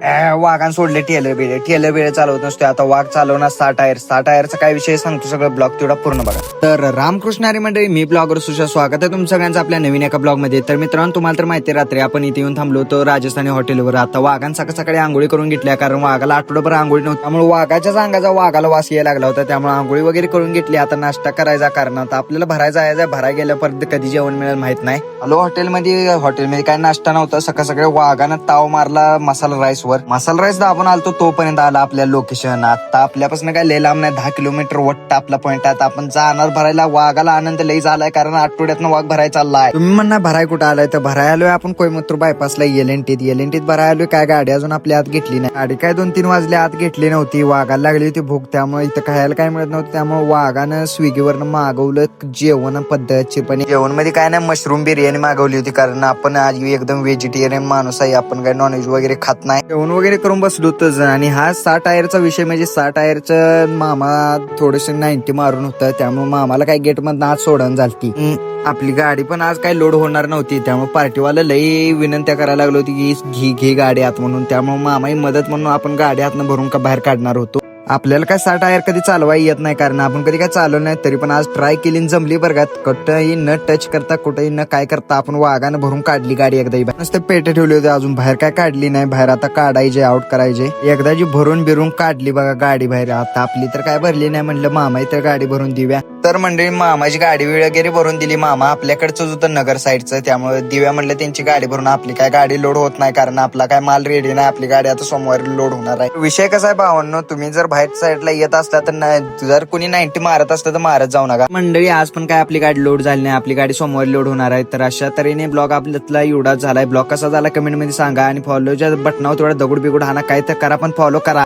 वाघान सोडले टेलर बिळे चालवत नसते. आता वाघ चालवणार 6 टायरचा काय विषय सांगतो सगळं ब्लॉग तेवढा पूर्ण बघा. तर रामकृष्ण हरी मंडळी, मी ब्लॉगर सुशा, स्वागत आहे तुमचं सगळ्यांचं आपल्या नवीन एका ब्लॉग मध्ये. तर मित्रांनो, तुम्हाला तर माहिती आहे, रात्री आपण इथे येऊन थांबलो होतो राजस्थानी हॉटेलवर. आता वाघान सकाळी आंघोळी करून घेतल्या, कारण वाघाला आठवडाभर आंघोळी नव्हती, त्यामुळे वाघाच्याच अंगाचा वाघाला वास यायला लागला होता. त्यामुळे आंघोळी वगैरे करून घेतली. आता नाश्ता करायचा, कारण आता आपल्याला भरायचा आहे. भरायला गेल्यापर्यंत कधी जेवण मिळेल माहित नाही. आलो हॉटेलमध्ये काय नाश्ता नव्हता. सकाळी वाघानं ताव मारला मसाला राईस दाबून आलतो, तोपर्यंत आला आपल्या लोकेशन. आता आपल्यापासून काय लय लांब नाही, 10 किलोमीटर वट्ट आपला पॉईंट. आता आपण जाणार भरायला. वाघाला आनंद लई झालाय, कारण आठवड्यातनं वाघ भरायला चाललाय. तुम्ही म्हणणार भराय कुठं आलाय, तर भराय आलोय आपण कोयमुत्तूर बायपासला एलएनटीत भराय आलोय. काय गाडी अजून आपल्या आत घेतली नाही. गाडी काय 2-3 वाजले आत घेतली नव्हती. वाघाला लागली होती भूक, त्यामुळे इथं खायला काय मिळत नव्हतं. त्यामुळे वाघानं स्विगीवरनं मागवलं जेवण पद्धतशीरपणे. जेवण मध्ये काय नाही, मशरूम बिर्याणी मागवली होती, कारण आपण आज एकदम व्हेजिटेरियन माणूस आहे. आपण काय नॉनव्हेज वगैरे खात नाही. जेवण वगैरे करून बसलो होतं. आणि हा 6 टायरचा विषय म्हणजे 6 टायरचं मामा थोडेसे 90 मारून होतं, त्यामुळे मामाला काय गेट मधनं आज सोडून झालती. आपली गाडी पण आज काही लोड होणार नव्हती, त्यामुळे पार्टीवाला लई विनंत्या करायला लागली होती की घे गाडी आत म्हणून. त्यामुळे मामाही मदत म्हणून आपण गाडी आतनं भरून का बाहेर काढणार होतो. आपल्याला काय 6 टायर कधी चालवायला येत नाही, कारण आपण कधी काय चालवलं नाही. तरी पण आज ट्राय केली, जमली बरं. कुठंही न टच करता, कुठेही न काय करता आपण वाघानं भरून काढली गाडी. एकदाही नुसते पेटे ठेवले होते, अजून बाहेर काय काढली नाही. बाहेर आता काढायचे, आउट करायचे. एकदा जी भरून बिरून काढली बघा गाडी बाहेर. आता आपली तर काय भरली नाही, म्हणलं मामा तर गाडी भरून देऊया. तर मंडळी मामाची गाडी वगैरे भरून दिली. मामा आपल्याकडचं होतं नगर साईडचं, त्यामुळे दिव्या म्हणलं त्यांची गाडी भरून. आपली काय गाडी लोड होत नाही, कारण आपला काय माल रेडी नाही. आपली गाडी आता सोमवारी लोड होणार आहे. विषय कसा आहे भावांनो, तुम्ही जर बाहेर साईडला येत असला तर जर कोणी 90 मारत असलं तर मारत जाऊ नका. मंडळी आज पण काय आपली गाडी लोड झाली नाही. आपली गाडी सोमवारी लोड होणार आहे. तर अशा तऱ्हेने ब्लॉग आपल्यातला एवढा झालाय. ब्लॉग कसा झाला कमेंट मध्ये सांगा, आणि फॉलोच्या बटनावर थोडा दगड बिगुड हाना, काय तर करा पण फॉलो करा.